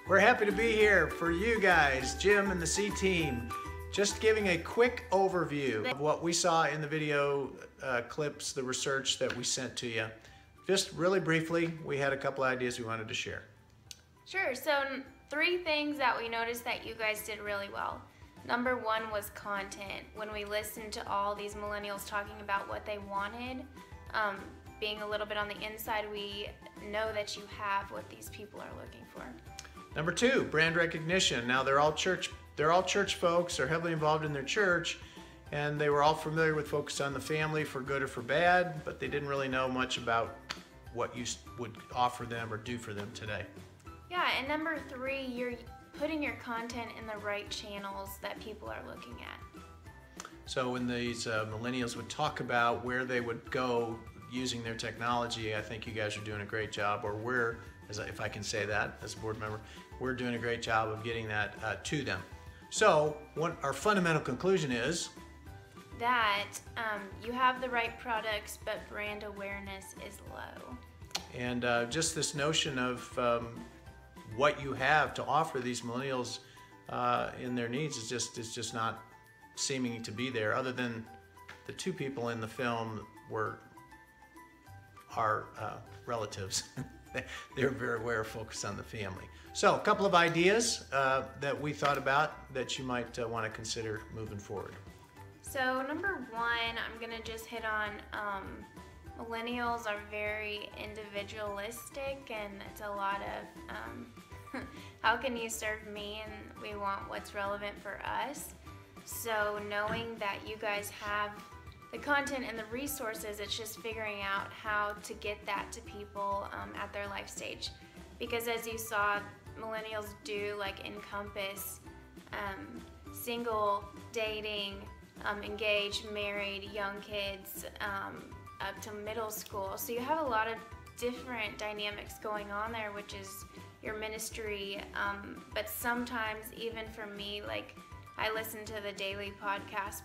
We're happy to be here for you guys, Jim and the C team. Just giving a quick overview of what we saw in the video clips, the research that we sent to you. Just really briefly, we had a couple ideas we wanted to share. Sure, so 3 things that we noticed that you guys did really well. Number 1 was content. When we listened to all these millennials talking about what they wanted, being a little bit on the inside, we know that you have what these people are looking for. Number 2, brand recognition. Now they're all church folks, they're heavily involved in their church, and they were all familiar with Focus on the Family for good or for bad, but they didn't really know much about what you would offer them or do for them today. Yeah, and number 3, you're putting your content in the right channels that people are looking at. So when these millennials would talk about where they would go using their technology, I think you guys are doing a great job, or we're, if I can say that as a board member, we're doing a great job of getting that to them. So our fundamental conclusion is that you have the right products, but brand awareness is low. And just this notion of what you have to offer these millennials in their needs is just not seeming to be there, other than the 2 people in the film were our relatives. They're very aware of Focus on the Family. So a couple of ideas that we thought about that you might want to consider moving forward. So number 1, I'm going to just hit on millennials are very individualistic, and it's a lot of how can you serve me, and we want what's relevant for us. So knowing that you guys have the content and the resources, it's just figuring out how to get that to people at their life stage. Because as you saw, millennials do encompass single, dating, engaged, married, young kids, up to middle school. So you have a lot of different dynamics going on there, which is your ministry. But sometimes, even for me, I listen to the daily podcast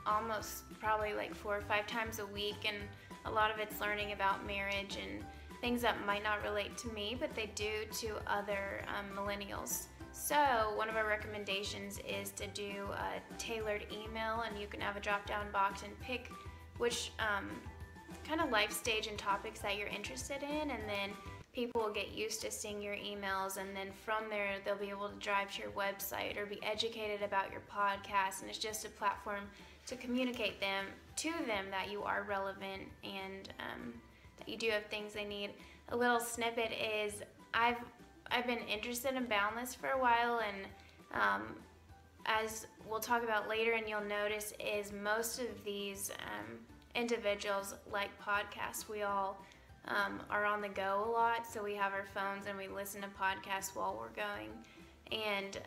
almost probably 4 or 5 times a week, and a lot of it's learning about marriage and things that might not relate to me, but they do to other millennials. So one of our recommendations is to do a tailored email, and you can have a drop-down box and pick which kind of life stage and topics that you're interested in, and then people will get used to seeing your emails, and then from there they'll be able to drive to your website or be educated about your podcast, and it's just a platform to communicate to them that you are relevant and that you do have things they need. A little snippet is I've been interested in Boundless for a while, and as we'll talk about later and you'll notice, is most of these individuals like podcasts. We all are on the go a lot, so we have our phones and we listen to podcasts while we're going. And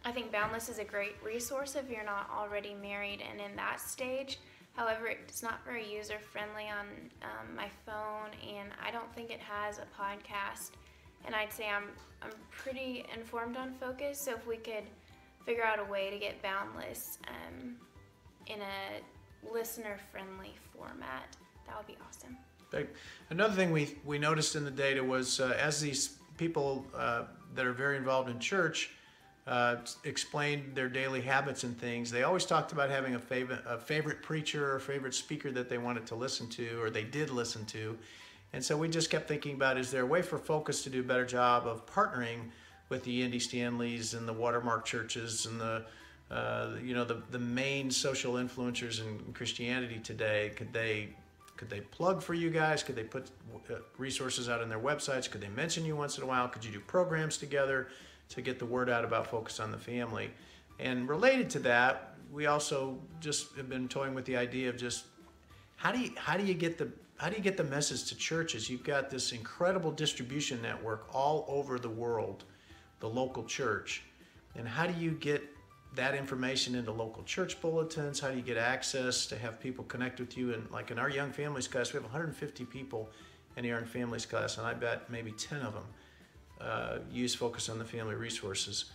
I think Boundless is a great resource if you're not already married and in that stage. However, it's not very user-friendly on my phone, and I don't think it has a podcast. And I'd say I'm pretty informed on Focus, so if we could figure out a way to get Boundless in a listener-friendly format, that would be awesome. Another thing we noticed in the data was as these people that are very involved in church explained their daily habits and things, they always talked about having a favorite preacher or favorite speaker that they wanted to listen to, or they did listen to. And so we just kept thinking about, is there a way for Focus to do a better job of partnering with the Indy Stanleys and the Watermark churches and the main social influencers in Christianity today? Could they plug for you guys? Could they put resources out on their websites? Could they mention you once in a while? Could you do programs together to get the word out about Focus on the Family? And related to that, we also just have been toying with the idea of just how do you get the message to churches? You've got this incredible distribution network all over the world, the local church, and how do you get that information into local church bulletins? How do you get access to have people connect with you? And like in our Young Families class, we have 150 people in the Young Families class, and I bet maybe 10 of them use Focus on the Family resources.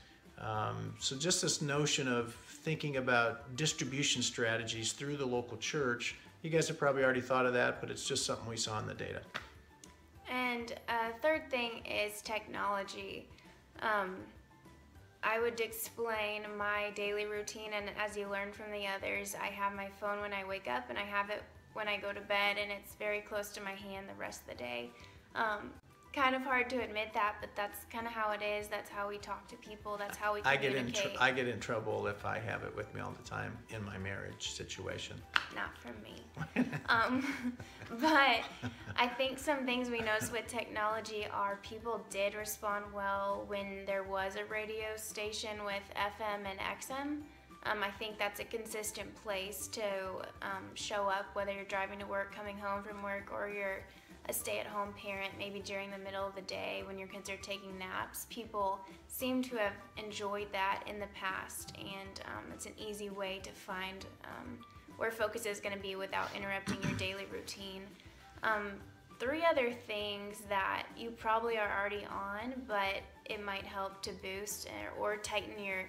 So just this notion of thinking about distribution strategies through the local church, you guys have probably already thought of that, but it's just something we saw in the data. And third thing is technology. I would explain my daily routine, and as you learn from the others, I have my phone when I wake up and I have it when I go to bed, and it's very close to my hand the rest of the day. Kind of hard to admit that, but that's kind of how it is. That's how we talk to people. That's how we communicate. I get in trouble if I have it with me all the time in my marriage situation. Not from me. But I think some things we noticed with technology are people did respond well when there was a radio station with FM and XM. I think that's a consistent place to show up, whether you're driving to work, coming home from work, or you're a stay-at-home parent, maybe during the middle of the day when your kids are taking naps. People seem to have enjoyed that in the past, and it's an easy way to find where focus is going to be without interrupting your daily routine. 3 other things that you probably are already on, but it might help to boost or tighten your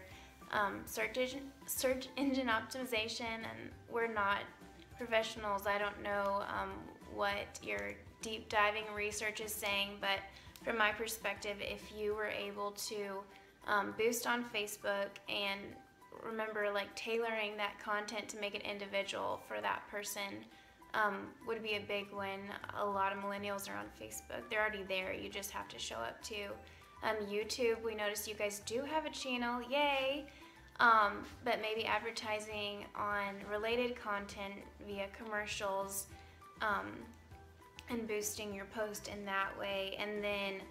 search engine optimization. And we're not professionals. I don't know what your deep diving research is saying, but from my perspective, if you were able to boost on Facebook and remember, like, tailoring that content to make it individual for that person would be a big win. A lot of millennials are on Facebook. They're already there. You just have to show up to YouTube. We noticed you guys do have a channel. Yay! But maybe advertising on related content via commercials and boosting your post in that way. And then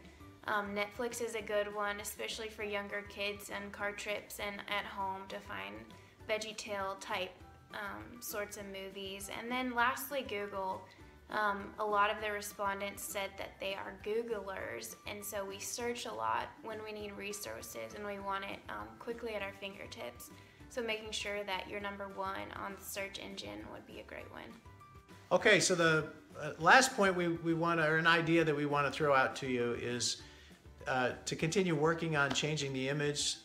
Netflix is a good one, especially for younger kids and car trips and at home to find VeggieTale type sorts of movies. And then lastly, Google. A lot of the respondents said that they are Googlers, and so we search a lot when we need resources and we want it quickly at our fingertips. So making sure that you're number 1 on the search engine would be a great win. Okay, so the last point we want, or an idea that we want to throw out to you is to continue working on changing the image,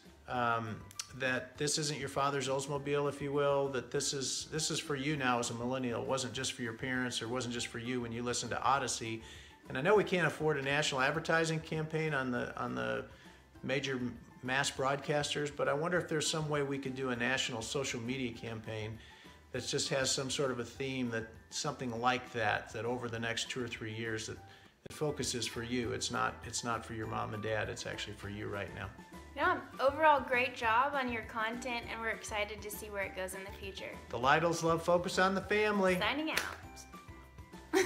that this isn't your father's Oldsmobile, if you will, that this is for you now as a millennial. It wasn't just for your parents, or wasn't just for you when you listened to Odyssey. And I know we can't afford a national advertising campaign on the major mass broadcasters, but I wonder if there's some way we could do a national social media campaign that just has some sort of a theme, that something like that over the next 2 or 3 years that the focus is for you. It's not for your mom and dad. It's actually for you right now. Yeah, overall great job on your content, and we're excited to see where it goes in the future. The Lytles love Focus on the Family. Signing out.